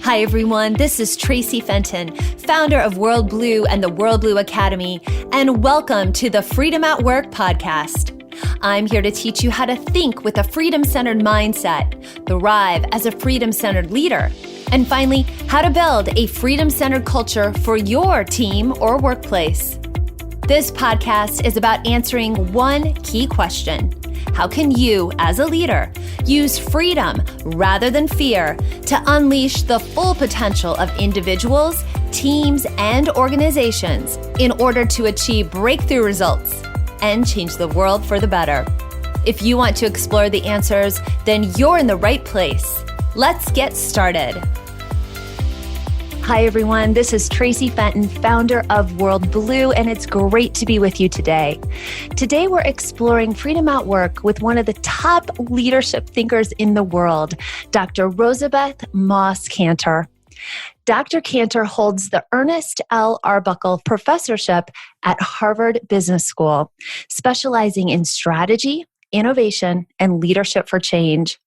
Hi, everyone. This is Tracy Fenton, founder of World Blue and the World Blue Academy, and welcome to the Freedom at Work podcast. I'm here to teach you how to think with a freedom-centered mindset, thrive as a freedom-centered leader, and finally, how to build a freedom-centered culture for your team or workplace. This podcast is about answering one key question. How can you, as a leader, use freedom rather than fear to unleash the full potential of individuals, teams, and organizations in order to achieve breakthrough results and change the world for the better? If you want to explore the answers, then you're in the right place. Let's get started. Hi, everyone. This is Tracy Fenton, founder of World Blue, and it's great to be with you today. Today, we're exploring freedom at work with one of the top leadership thinkers in the world, Dr. Rosabeth Moss Kanter. Dr. Kanter holds the Ernest L. Arbuckle Professorship at Harvard Business School, specializing in strategy, innovation, and leadership for change.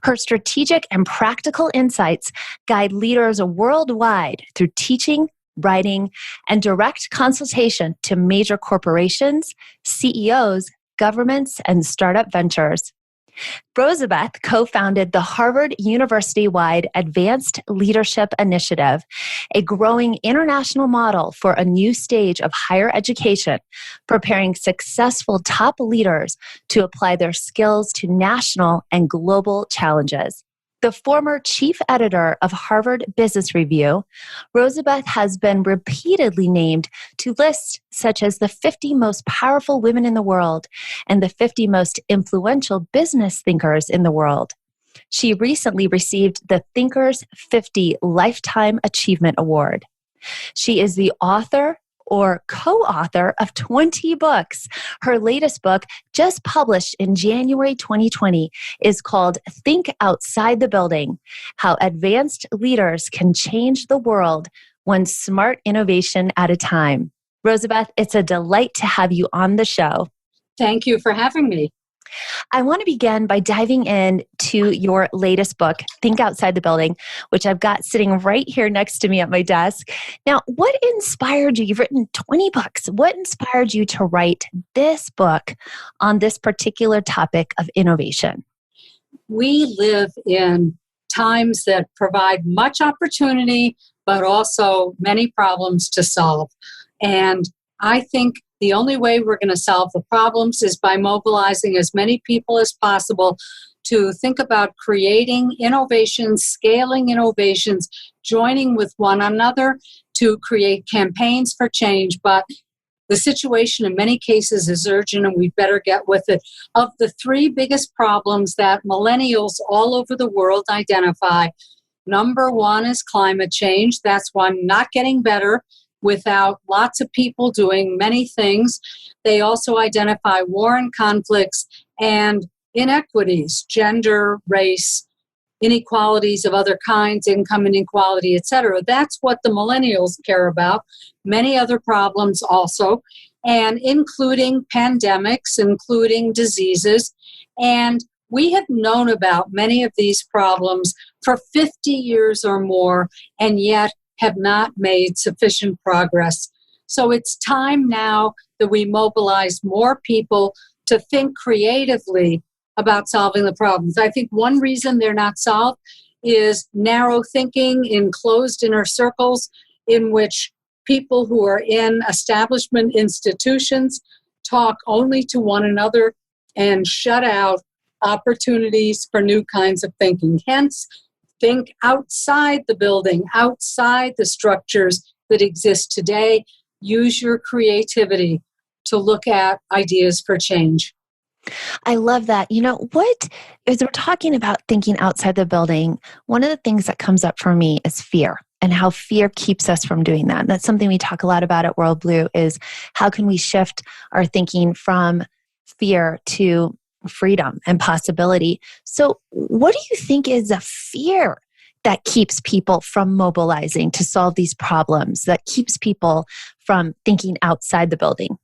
Her strategic and practical insights guide leaders worldwide through teaching, writing, and direct consultation to major corporations, CEOs, governments, and startup ventures. Rosabeth co-founded the Harvard University-wide Advanced Leadership Initiative, a growing international model for a new stage of higher education, preparing successful top leaders to apply their skills to national and global challenges. The former chief editor of Harvard Business Review, Rosabeth has been repeatedly named to lists such as the 50 most powerful women in the world and the 50 most influential business thinkers in the world. She recently received the Thinkers 50 Lifetime Achievement Award. She is the author or co-author of 20 books. Her latest book, just published in January 2020, is called Think Outside the Building: How Advanced Leaders Can Change the World One Smart Innovation at a Time. Rosabeth, it's a delight to have you on the show. Thank you for having me. I want to begin by diving into your latest book, Think Outside the Building, which I've got sitting right here next to me at my desk. Now, what inspired you? You've written 20 books. What inspired you to write this book on this particular topic of innovation? We live in times that provide much opportunity, but also many problems to solve. And I think the only way we're going to solve the problems is by mobilizing as many people as possible to think about creating innovations, scaling innovations, joining with one another to create campaigns for change. But the situation in many cases is urgent and we better get with it. Of the three biggest problems that millennials all over the world identify, number one is climate change. That's one not getting better without lots of people doing many things. They also identify war and conflicts and inequities, gender, race, inequalities of other kinds, income inequality, etc. That's what the millennials care about. Many other problems also, and including pandemics, including diseases. And we have known about many of these problems for 50 years or more, and yet have not made sufficient progress. So it's time now that we mobilize more people to think creatively about solving the problems. I think one reason they're not solved is narrow thinking in closed inner circles in which people who are in establishment institutions talk only to one another and shut out opportunities for new kinds of thinking. Hence, think outside the building, outside the structures that exist today. Use your creativity to look at ideas for change. I love that. You know, as we're talking about thinking outside the building, one of the things that comes up for me is fear and how fear keeps us from doing that. And that's something we talk a lot about at World Blue is how can we shift our thinking from fear to freedom and possibility. So what do you think is a fear that keeps people from mobilizing to solve these problems, that keeps people from thinking outside the building?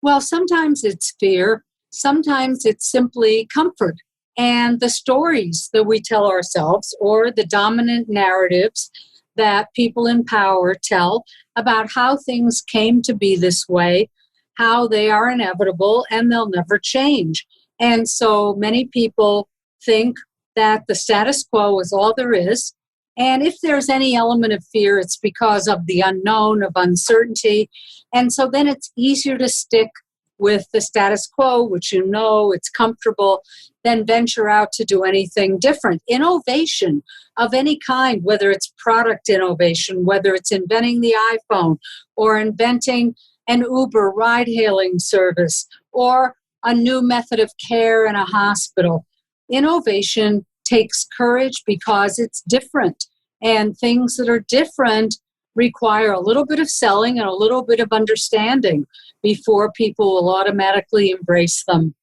Well, sometimes it's fear. Sometimes it's simply comfort. And the stories that we tell ourselves or the dominant narratives that people in power tell about how things came to be this way, how they are inevitable and they'll never change. And so many people think that the status quo is all there is. And if there's any element of fear, it's because of the unknown, of uncertainty. And so then it's easier to stick with the status quo, which you know it's comfortable, than venture out to do anything different. Innovation of any kind, whether it's product innovation, whether it's inventing the iPhone or inventing an Uber ride-hailing service or a new method of care in a hospital. Innovation takes courage because it's different. And things that are different require a little bit of selling and a little bit of understanding before people will automatically embrace them.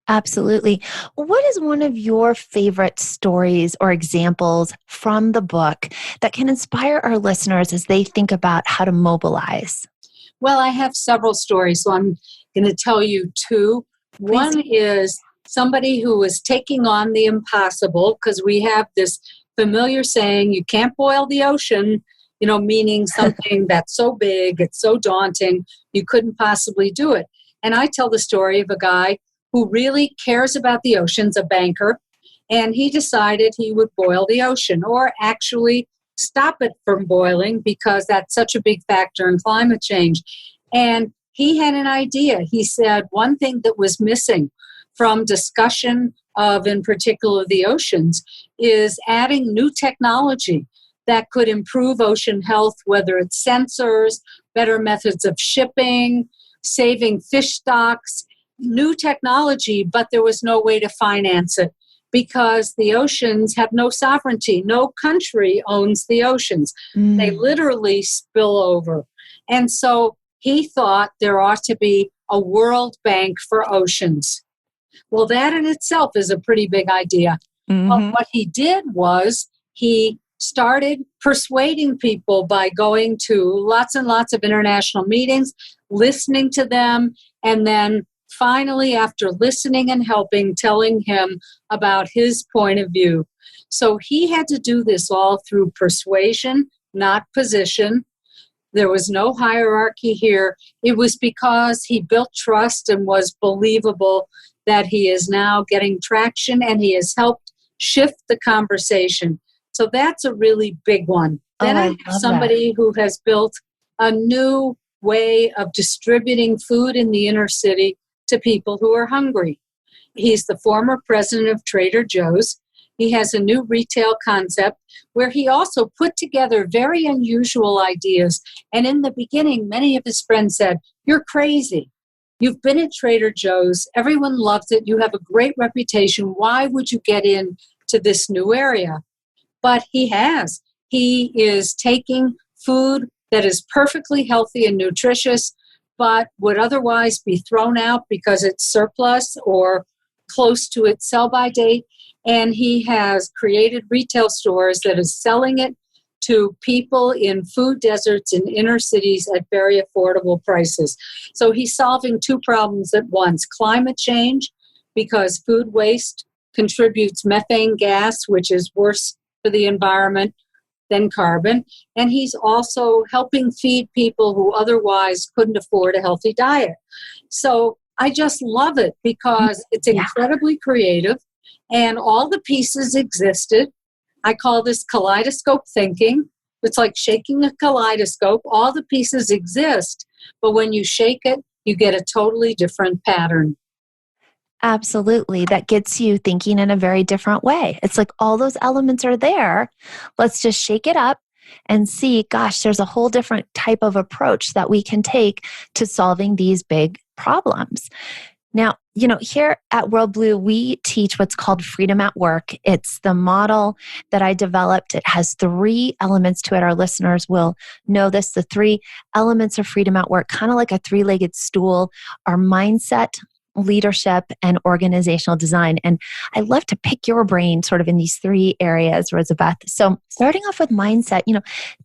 Absolutely. What is one of your favorite stories or examples from the book that can inspire our listeners as they think about how to mobilize? Well, I have several stories, so I'm going to tell you two. Please. One is somebody who was taking on the impossible, because we have this familiar saying, you can't boil the ocean, meaning something that's so big, it's so daunting, you couldn't possibly do it. And I tell the story of a guy who really cares about the oceans, a banker, and he decided he would boil the ocean, or actually stop it from boiling, because that's such a big factor in climate change. And he had an idea. He said one thing that was missing from discussion of, in particular, the oceans, is adding new technology that could improve ocean health, whether it's sensors, better methods of shipping, saving fish stocks, new technology, but there was no way to finance it because the oceans have no sovereignty. No country owns the oceans. They literally spill over. And so he thought there ought to be a World Bank for oceans. Well, that in itself is a pretty big idea. But what he did was he started persuading people by going to lots and lots of international meetings, listening to them, and then finally, after listening and helping, telling him about his point of view. So he had to do this all through persuasion, not position. There was no hierarchy here. It was because he built trust and was believable that he is now getting traction, and he has helped shift the conversation. So that's a really big one. Then I have somebody who has built a new way of distributing food in the inner city to people who are hungry. He's the former president of Trader Joe's. He has a new retail concept where he also put together very unusual ideas. And in the beginning, many of his friends said, "You're crazy. You've been at Trader Joe's. Everyone loves it. You have a great reputation. Why would you get into this new area?" But he has. He is taking food that is perfectly healthy and nutritious, but would otherwise be thrown out because it's surplus or close to its sell-by date. And he has created retail stores that is selling it to people in food deserts in inner cities at very affordable prices. So he's solving two problems at once: climate change, because food waste contributes methane gas, which is worse for the environment than carbon. And he's also helping feed people who otherwise couldn't afford a healthy diet. So I just love it because it's incredibly creative and all the pieces existed. I call this kaleidoscope thinking. It's like shaking a kaleidoscope. All the pieces exist, but when you shake it, you get a totally different pattern. Absolutely. That gets you thinking in a very different way. It's like all those elements are there. Let's just shake it up and see, gosh, there's a whole different type of approach that we can take to solving these big problems. Now, here at World Blue, we teach what's called freedom at work. It's the model that I developed. It has 3 elements to it. Our listeners will know this. The 3 elements of freedom at work, kind of like a 3-legged stool, are mindset, leadership, and organizational design. And I love to pick your brain sort of in these 3 areas, Rosabeth. So starting off with mindset,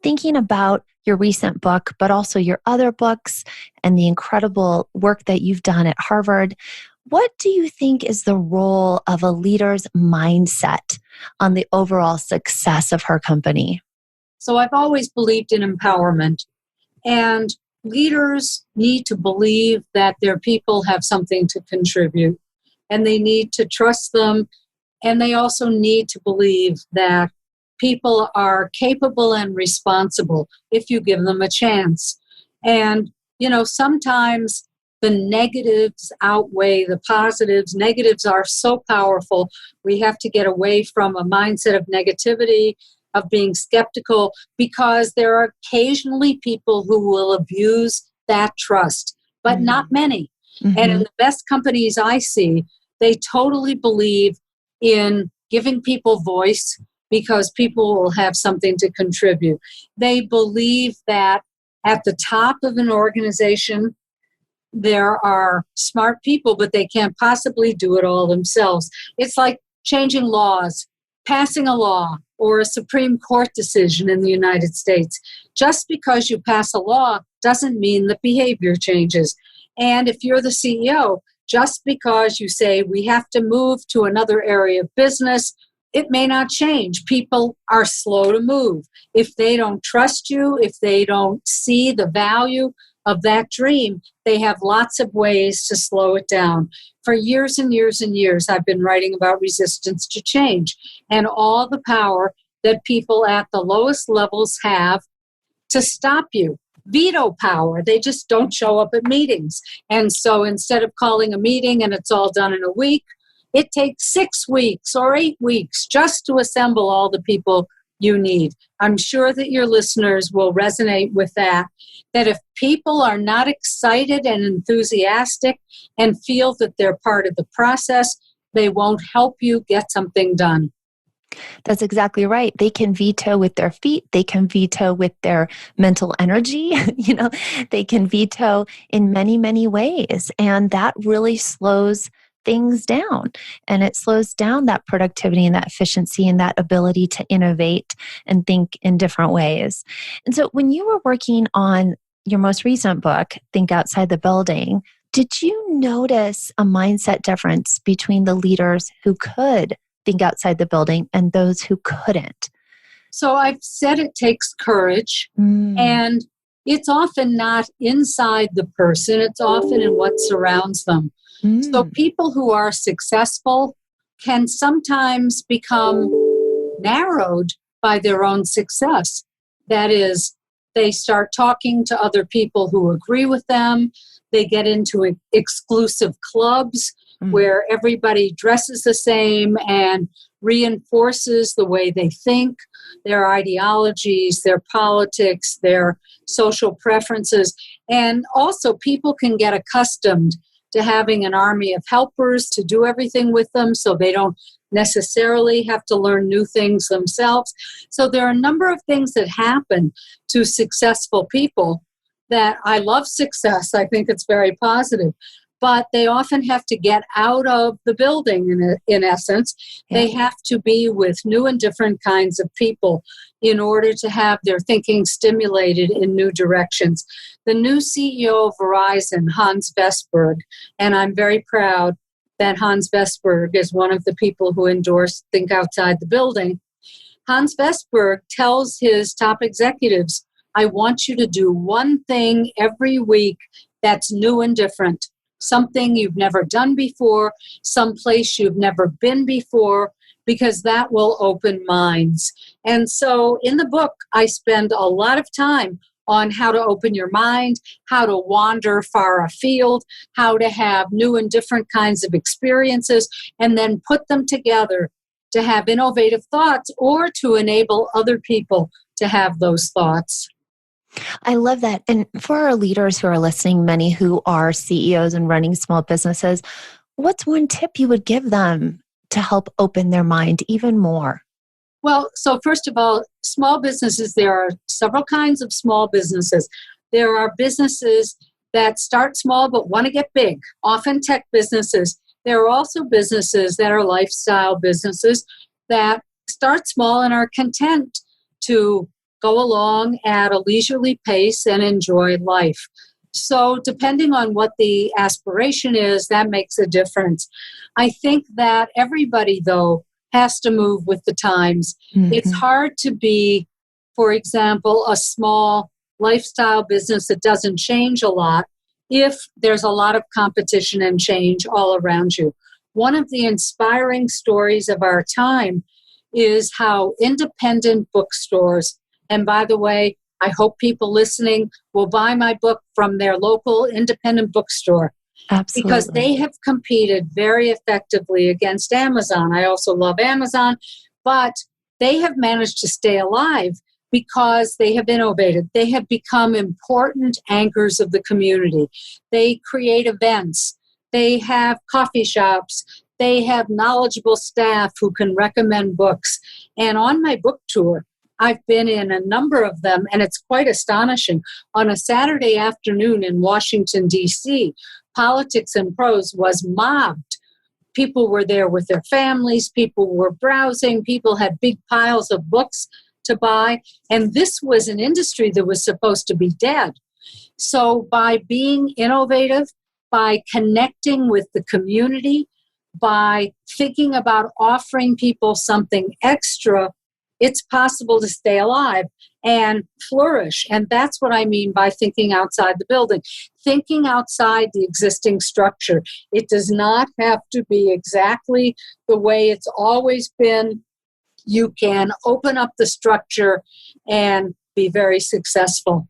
thinking about your recent book, but also your other books and the incredible work that you've done at Harvard, what do you think is the role of a leader's mindset on the overall success of her company? So I've always believed in empowerment. And leaders need to believe that their people have something to contribute, and they need to trust them. And they also need to believe that people are capable and responsible if you give them a chance. And, sometimes the negatives outweigh the positives. Negatives are so powerful. We have to get away from a mindset of negativity, of being skeptical, because there are occasionally people who will abuse that trust, but not many. Mm-hmm. And in the best companies I see, they totally believe in giving people voice because people will have something to contribute. They believe that at the top of an organization, there are smart people, but they can't possibly do it all themselves. It's like changing laws, passing a law, or a Supreme Court decision in the United States. Just because you pass a law doesn't mean that behavior changes. And if you're the CEO, just because you say we have to move to another area of business, it may not change. People are slow to move. If they don't trust you, if they don't see the value of that dream, they have lots of ways to slow it down. For years and years and years, I've been writing about resistance to change and all the power that people at the lowest levels have to stop you. Veto power. They just don't show up at meetings. And so instead of calling a meeting and it's all done in a week, it takes 6 weeks or 8 weeks just to assemble all the people you need. I'm sure that your listeners will resonate with that if people are not excited and enthusiastic and feel that they're part of the process, they won't help you get something done. That's exactly right. They can veto with their feet. They can veto with their mental energy. They can veto in many, many ways. And that really slows things down. And it slows down that productivity and that efficiency and that ability to innovate and think in different ways. And so when you were working on your most recent book, Think Outside the Building, did you notice a mindset difference between the leaders who could think outside the building and those who couldn't? So I've said it takes courage, and it's often not inside the person, it's often in what surrounds them. So people who are successful can sometimes become narrowed by their own success. That is, they start talking to other people who agree with them. They get into exclusive clubs where everybody dresses the same and reinforces the way they think, their ideologies, their politics, their social preferences. And also people can get accustomed to having an army of helpers to do everything with them, so they don't necessarily have to learn new things themselves. So there are a number of things that happen to successful people that I love success. I think it's very positive. But they often have to get out of the building, in essence. Yeah. They have to be with new and different kinds of people in order to have their thinking stimulated in new directions. The new CEO of Verizon, Hans Vestberg, and I'm very proud that Hans Vestberg is one of the people who endorsed Think Outside the Building. Hans Vestberg tells his top executives, I want you to do one thing every week that's new and different. Something you've never done before, someplace you've never been before, because that will open minds. And so in the book, I spend a lot of time on how to open your mind, how to wander far afield, how to have new and different kinds of experiences, and then put them together to have innovative thoughts or to enable other people to have those thoughts. I love that. And for our leaders who are listening, many who are CEOs and running small businesses, what's one tip you would give them to help open their mind even more? Well, so first of all, small businesses, there are several kinds of small businesses. There are businesses that start small but want to get big, often tech businesses. There are also businesses that are lifestyle businesses that start small and are content to go along at a leisurely pace and enjoy life. So depending on what the aspiration is, that makes a difference. I think that everybody, though, has to move with the times. Mm-hmm. It's hard to be for example, a small lifestyle business that doesn't change a lot if there's a lot of competition and change all around you. One of the inspiring stories of our time is how independent bookstores, and by the way, I hope people listening will buy my book from their local independent bookstore. Absolutely. Because they have competed very effectively against Amazon. I also love Amazon, but they have managed to stay alive because they have innovated. They have become important anchors of the community. They create events. They have coffee shops. They have knowledgeable staff who can recommend books. And on my book tour, I've been in a number of them, and it's quite astonishing. On a Saturday afternoon in Washington, D.C., Politics and Prose was mobbed. People were there with their families. People were browsing. People had big piles of books to buy. And this was an industry that was supposed to be dead. So by being innovative, by connecting with the community, by thinking about offering people something extra, it's possible to stay alive and flourish. And that's what I mean by thinking outside the building, thinking outside the existing structure. It does not have to be exactly the way it's always been. You can open up the structure and be very successful.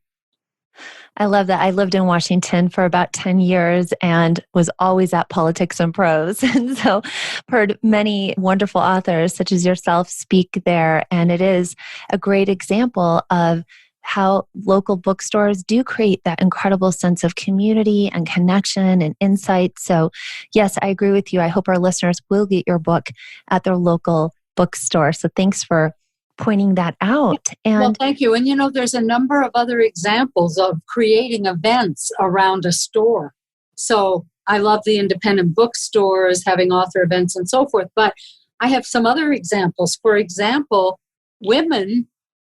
I love that. I lived in Washington for about 10 years and was always at Politics and Prose. And so heard many wonderful authors such as yourself speak there. And it is a great example of how local bookstores do create that incredible sense of community and connection and insight. So yes, I agree with you. I hope our listeners will get your book at their local bookstore. So thanks for pointing that out. Well, thank you. And there's a number of other examples of creating events around a store. So I love the independent bookstores, having author events and so forth. But I have some other examples. For example, women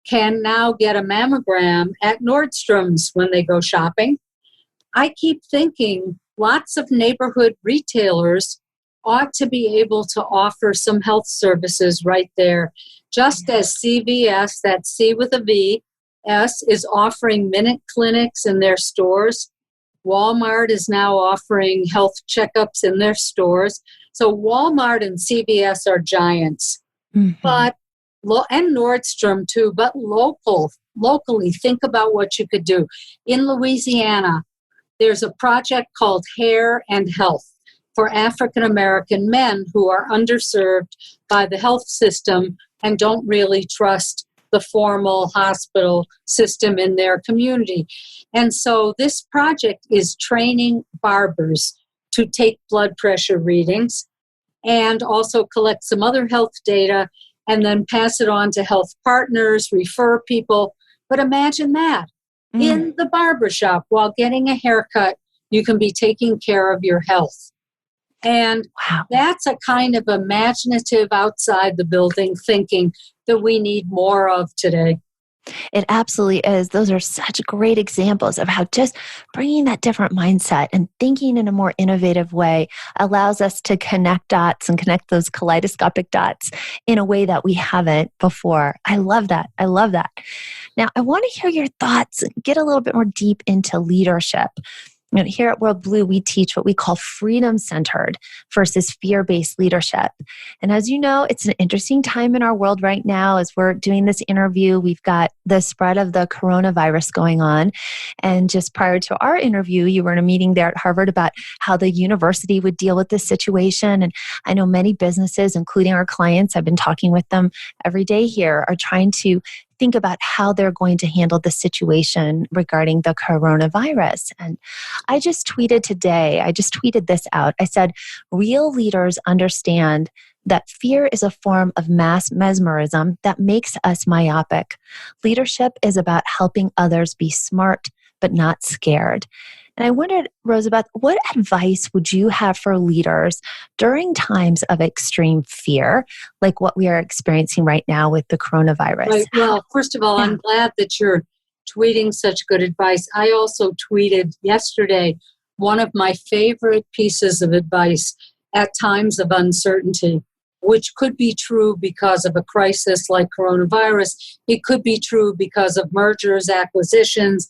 can now get a mammogram at Nordstrom's when they go shopping. I keep thinking lots of neighborhood retailers ought to be able to offer some health services right there. Just as CVS, that's C with a V, S, is offering minute clinics in their stores. Walmart is now offering health checkups in their stores. So Walmart and CVS are giants. Mm-hmm. And Nordstrom too, but locally, think about what you could do. In Louisiana, there's a project called Hair and Health for African American men who are underserved by the health system and don't really trust the formal hospital system in their community. And so this project is training barbers to take blood pressure readings and also collect some other health data and then pass it on to health partners, refer people. But imagine that. In the barbershop, while getting a haircut, you can be taking care of your health. And that's a kind of imaginative outside the building thinking that we need more of today. It absolutely is. Those are such great examples of how just bringing that different mindset and thinking in a more innovative way allows us to connect dots and connect those kaleidoscopic dots in a way that we haven't before. I love that. I love that. Now, I want to hear your thoughts, get a little bit more deep into leadership. Here at World Blue, we teach what we call freedom-centered versus fear-based leadership. And as you know, it's an interesting time in our world right now. As we're doing this interview, we've got the spread of the coronavirus going on. And just prior to our interview, you were in a meeting there at Harvard about how the university would deal with this situation. And I know many businesses, including our clients, I've been talking with them every day here, are trying to think about how they're going to handle the situation regarding the coronavirus. And I just tweeted this out. I said, real leaders understand that fear is a form of mass mesmerism that makes us myopic. Leadership is about helping others be smart, but not scared. And I wondered, Rosabeth, what advice would you have for leaders during times of extreme fear, like what we are experiencing right now with the coronavirus? Right. Well, first of all, I'm glad that you're tweeting such good advice. I also tweeted yesterday one of my favorite pieces of advice at times of uncertainty. which could be true because of a crisis like coronavirus. It could be true because of mergers, acquisitions,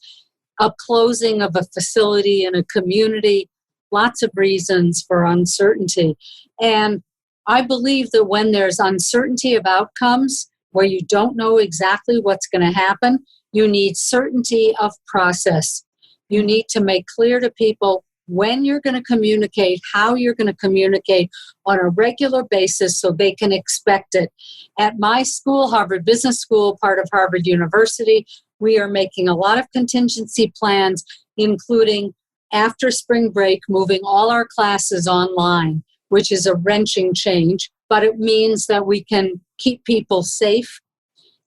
a closing of a facility in a community, lots of reasons for uncertainty. And I believe that when there's uncertainty of outcomes, where you don't know exactly what's going to happen, you need certainty of process. You need to make clear to people when you're going to communicate, how you're going to communicate on a regular basis so they can expect it. At my school, Harvard Business School, part of Harvard University, we are making a lot of contingency plans, including after spring break, moving all our classes online, which is a wrenching change, but it means that we can keep people safe.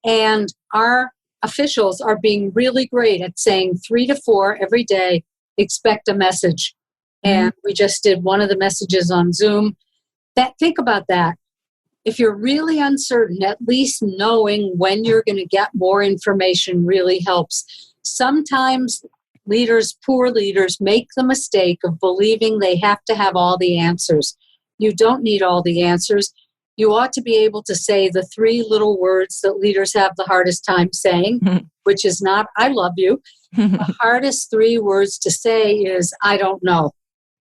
And our officials are being really great at saying 3 to 4 every day, expect a message. And we just did one of the messages on Zoom. Think about that. If you're really uncertain, at least knowing when you're going to get more information really helps. Sometimes leaders, poor leaders, make the mistake of believing they have to have all the answers. You don't need all the answers. You ought to be able to say the 3 little words that leaders have the hardest time saying, which is not, I love you. The hardest 3 words to say is, I don't know.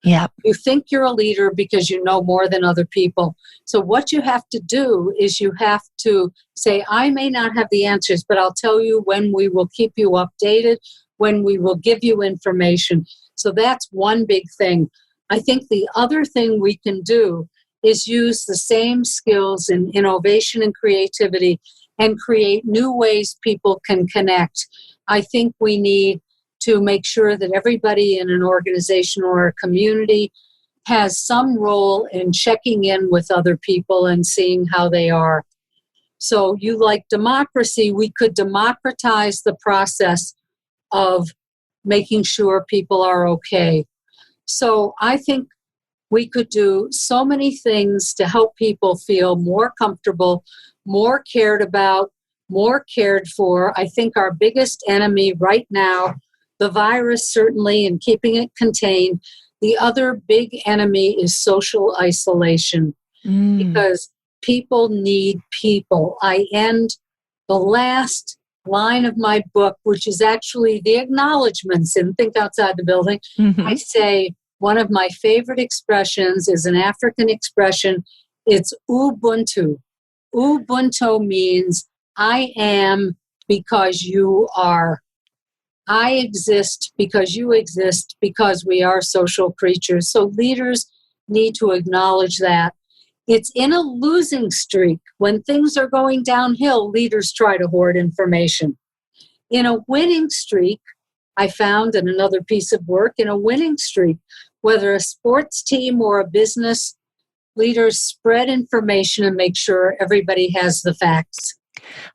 Yeah. You think you're a leader because you know more than other people. So what you have to do is you have to say, I may not have the answers, but I'll tell you when we will keep you updated, when we will give you information. So that's one big thing. I think the other thing we can do is use the same skills in innovation and creativity and create new ways people can connect. I think we need to make sure that everybody in an organization or a community has some role in checking in with other people and seeing how they are. So you like democracy, we could democratize the process of making sure people are okay. So I think we could do so many things to help people feel more comfortable, more cared about, more cared for. I think our biggest enemy right now, the virus certainly, and keeping it contained. The other big enemy is social isolation because people need people. I end the last line of my book, which is actually the acknowledgments in Think Outside the Building. I say, one of my favorite expressions is an African expression. It's Ubuntu. Ubuntu means I am because you are. I exist because you exist, because we are social creatures. So leaders need to acknowledge that. It's in a losing streak. When things are going downhill, leaders try to hoard information. In a winning streak, I found in another piece of work, in a winning streak, whether a sports team or a business, leaders spread information and make sure everybody has the facts.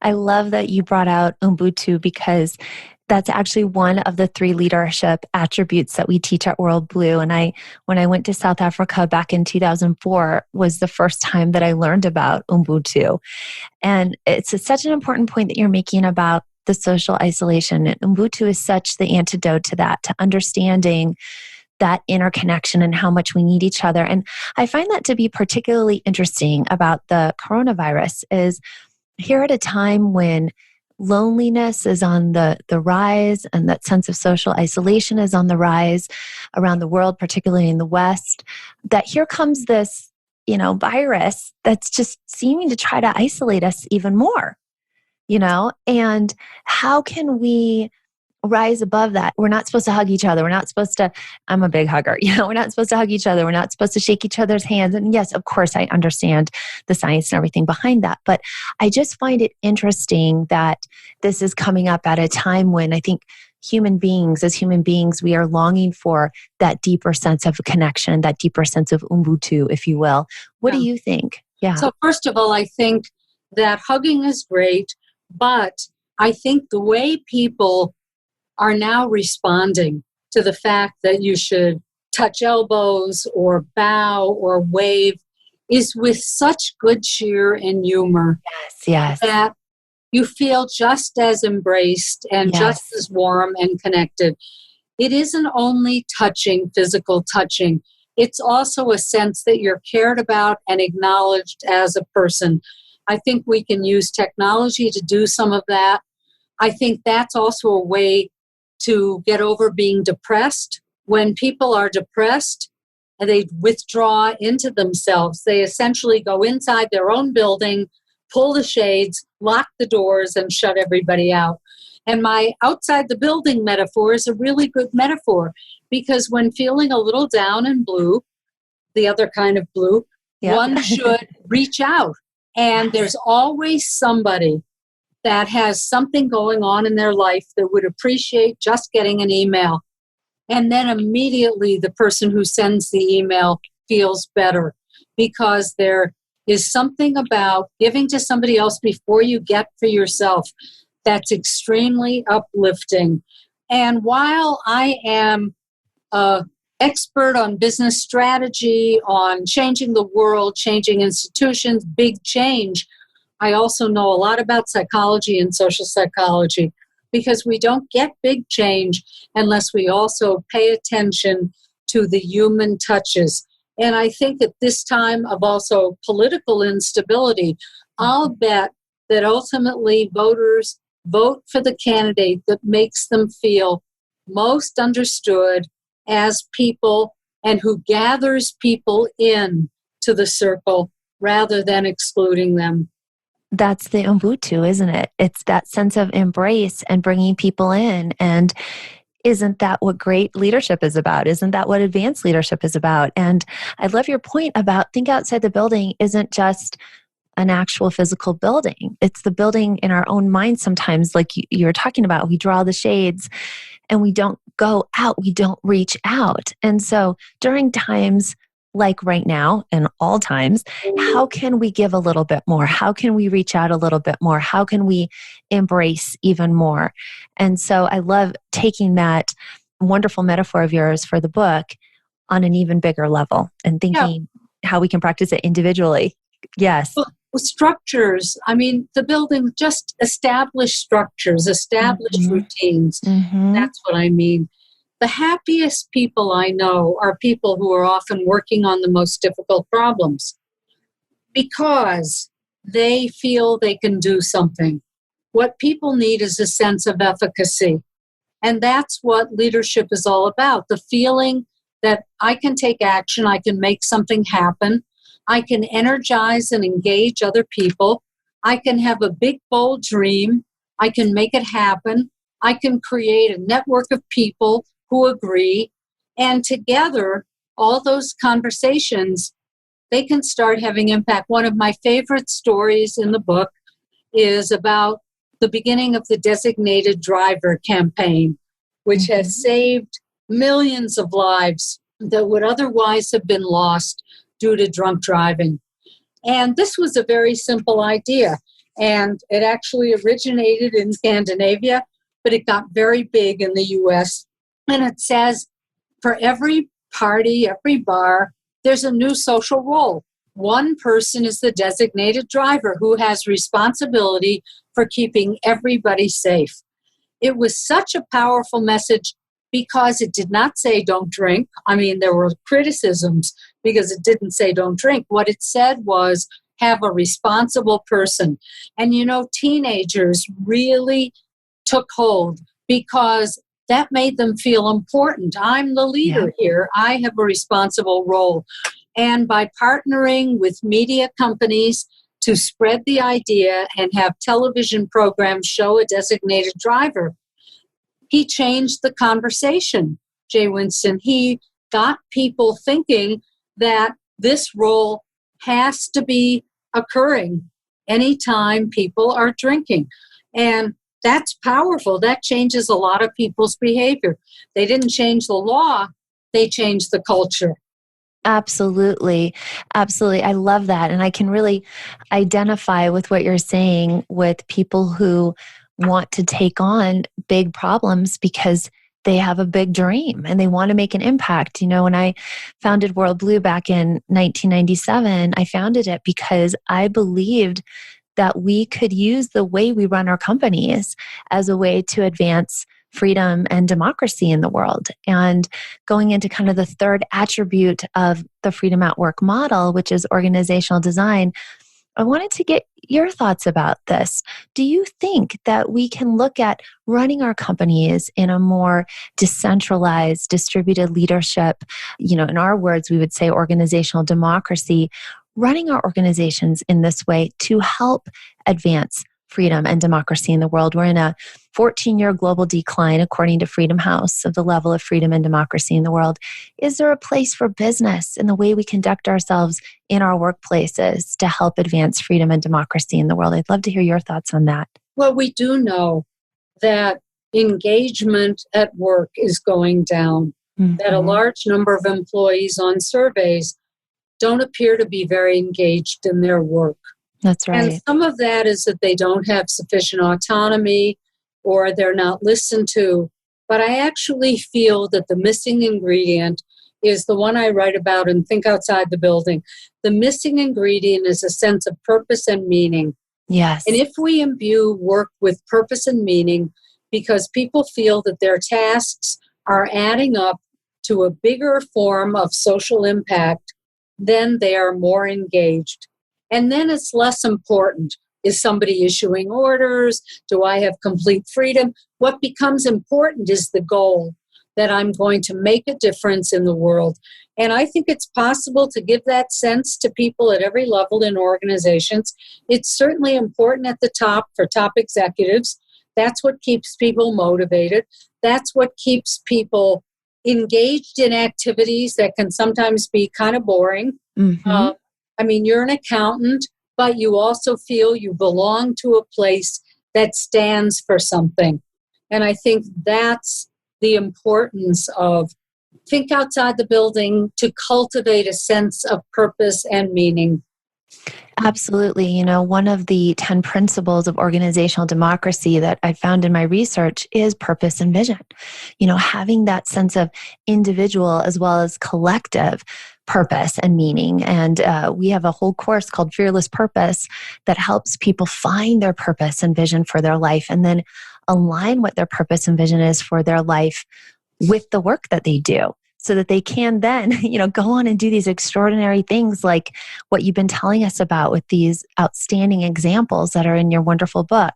I love that you brought out Ubuntu because that's actually one of the 3 leadership attributes that we teach at World Blue. And when I went to South Africa back in 2004, was the first time that I learned about Ubuntu. And it's such an important point that you're making about the social isolation. And Ubuntu is such the antidote to that, to understanding that interconnection and how much we need each other. And I find that to be particularly interesting about the coronavirus is here at a time when loneliness is on the rise and that sense of social isolation is on the rise around the world, particularly in the West, that here comes this, virus that's just seeming to try to isolate us even more, and how can we rise above that? We're not supposed to hug each other. We're not supposed to, I'm a big hugger, we're not supposed to hug each other. We're not supposed to shake each other's hands. And yes, of course, I understand the science and everything behind that. But I just find it interesting that this is coming up at a time when I think as human beings, we are longing for that deeper sense of connection, that deeper sense of Ubuntu, if you will. What do you think? Yeah. So first of all, I think that hugging is great, but I think the way people are now responding to the fact that you should touch elbows or bow or wave is with such good cheer and humor. Yes. That you feel just as embraced and just as warm and connected. It isn't only touching, physical touching. it's also a sense that you're cared about and acknowledged as a person. I think we can use technology to do some of that. I think that's also a way to get over being depressed. When people are depressed and they withdraw into themselves, they essentially go inside their own building, pull the shades, lock the doors, and shut everybody out. And my outside the building metaphor is a really good metaphor, because when feeling a little down and blue, the other kind of blue, one should reach out. And there's always somebody that has something going on in their life that would appreciate just getting an email. And then immediately the person who sends the email feels better, because there is something about giving to somebody else before you get for yourself that's extremely uplifting. And while I am an expert on business strategy, on changing the world, changing institutions, big change, I also know a lot about psychology and social psychology, because we don't get big change unless we also pay attention to the human touches. And I think at this time of also political instability, I'll bet that ultimately voters vote for the candidate that makes them feel most understood as people and who gathers people in to the circle rather than excluding them. That's the Ubuntu, isn't it? It's that sense of embrace and bringing people in. And isn't that what great leadership is about? Isn't that what advanced leadership is about? And I love your point about think outside the building isn't just an actual physical building. It's the building in our own mind sometimes, like you're talking about. We draw the shades and we don't go out. We don't reach out. And so during times like right now and all times, how can we give a little bit more? How can we reach out a little bit more? How can we embrace even more? And so I love taking that wonderful metaphor of yours for the book on an even bigger level and thinking how we can practice it individually. Yes. Well, structures, I mean, the building, just established structures, established routines. That's what I mean. The happiest people I know are people who are often working on the most difficult problems because they feel they can do something. What people need is a sense of efficacy. And that's what leadership is all about. The feeling that I can take action, I can make something happen, I can energize and engage other people, I can have a big, bold dream, I can make it happen, I can create a network of people who agree, and together, all those conversations, they can start having impact. One of my favorite stories in the book is about the beginning of the designated driver campaign, which has saved millions of lives that would otherwise have been lost due to drunk driving. And this was a very simple idea, and it actually originated in Scandinavia, but it got very big in the U.S., and it says, for every party, every bar, there's a new social role. One person is the designated driver who has responsibility for keeping everybody safe. It was such a powerful message because it did not say don't drink. I mean, there were criticisms because it didn't say don't drink. What it said was have a responsible person. And you know, teenagers really took hold because that made them feel important. I'm the leader here. I have a responsible role. And by partnering with media companies to spread the idea and have television programs show a designated driver, he changed the conversation, Jay Winston. He got people thinking that this role has to be occurring anytime people are drinking. And that's powerful. That changes a lot of people's behavior. They didn't change the law, they changed the culture. Absolutely. Absolutely. I love that. And I can really identify with what you're saying with people who want to take on big problems because they have a big dream and they want to make an impact. You know, when I founded World Blue back in 1997, I founded it because I believed that we could use the way we run our companies as a way to advance freedom and democracy in the world. And going into kind of the third attribute of the Freedom at Work model, which is organizational design, I wanted to get your thoughts about this. Do you think that we can look at running our companies in a more decentralized, distributed leadership, in our words, we would say organizational democracy, running our organizations in this way to help advance freedom and democracy in the world? We're in a 14-year global decline, according to Freedom House, of the level of freedom and democracy in the world. Is there a place for business in the way we conduct ourselves in our workplaces to help advance freedom and democracy in the world? I'd love to hear your thoughts on that. Well, we do know that engagement at work is going down, that a large number of employees on surveys don't appear to be very engaged in their work. That's right. And some of that is that they don't have sufficient autonomy or they're not listened to. But I actually feel that the missing ingredient is the one I write about in Think Outside the Building. The missing ingredient is a sense of purpose and meaning. Yes. And if we imbue work with purpose and meaning because people feel that their tasks are adding up to a bigger form of social impact, then they are more engaged. And then it's less important. Is somebody issuing orders? Do I have complete freedom? What becomes important is the goal, that I'm going to make a difference in the world. And I think it's possible to give that sense to people at every level in organizations. It's certainly important at the top for top executives. That's what keeps people motivated. That's what keeps people engaged in activities that can sometimes be kind of boring. Mm-hmm. You're an accountant, but you also feel you belong to a place that stands for something. And I think that's the importance of Think Outside the Building to cultivate a sense of purpose and meaning. Absolutely. One of the 10 principles of organizational democracy that I found in my research is purpose and vision. Having that sense of individual as well as collective purpose and meaning. And we have a whole course called Fearless Purpose that helps people find their purpose and vision for their life and then align what their purpose and vision is for their life with the work that they do, so that they can then, go on and do these extraordinary things like what you've been telling us about with these outstanding examples that are in your wonderful book.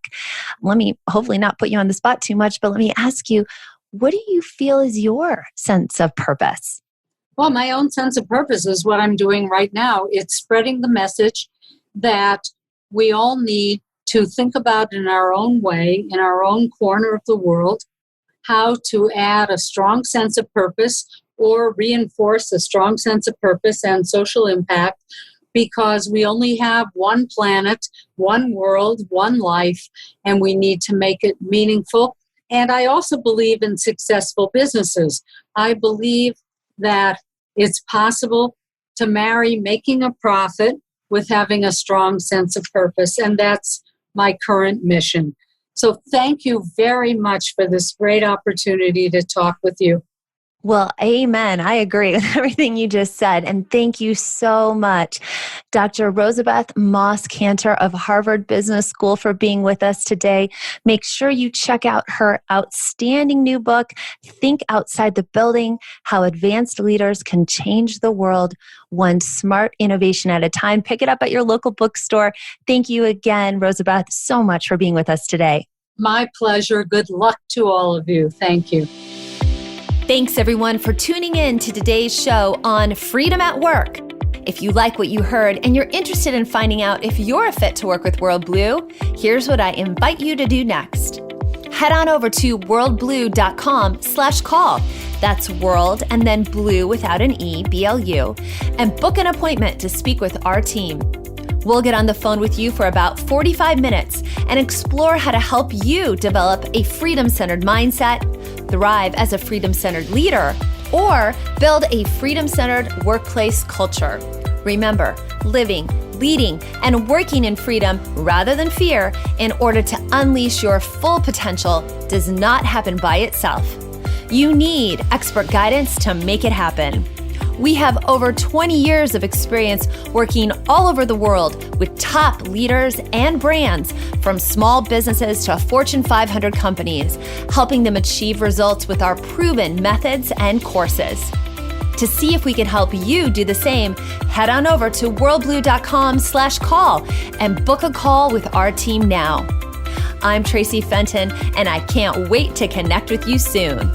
Let me hopefully not put you on the spot too much, but let me ask you, what do you feel is your sense of purpose? Well, my own sense of purpose is what I'm doing right now. It's spreading the message that we all need to think about in our own way, in our own corner of the world, how to add a strong sense of purpose or reinforce a strong sense of purpose and social impact, because we only have one planet, one world, one life, and we need to make it meaningful. And I also believe in successful businesses. I believe that it's possible to marry making a profit with having a strong sense of purpose, and that's my current mission. So thank you very much for this great opportunity to talk with you. Well, amen. I agree with everything you just said. And thank you so much, Dr. Rosabeth Moss Kanter of Harvard Business School, for being with us today. Make sure you check out her outstanding new book, Think Outside the Building: How Advanced Leaders Can Change the World, One Smart Innovation at a Time. Pick it up at your local bookstore. Thank you again, Rosabeth, so much for being with us today. My pleasure. Good luck to all of you. Thank you. Thanks, everyone, for tuning in to today's show on Freedom at Work. If you like what you heard and you're interested in finding out if you're a fit to work with World Blue, here's what I invite you to do next. Head on over to worldblue.com/call. That's world and then blue without an E, BLU, and book an appointment to speak with our team. We'll get on the phone with you for about 45 minutes and explore how to help you develop a freedom-centered mindset, thrive as a freedom-centered leader, or build a freedom-centered workplace culture. Remember, living, leading, and working in freedom rather than fear in order to unleash your full potential does not happen by itself. You need expert guidance to make it happen. We have over 20 years of experience working all over the world with top leaders and brands, from small businesses to Fortune 500 companies, helping them achieve results with our proven methods and courses. To see if we can help you do the same, head on over to worldblue.com/call and book a call with our team now. I'm Tracy Fenton, and I can't wait to connect with you soon.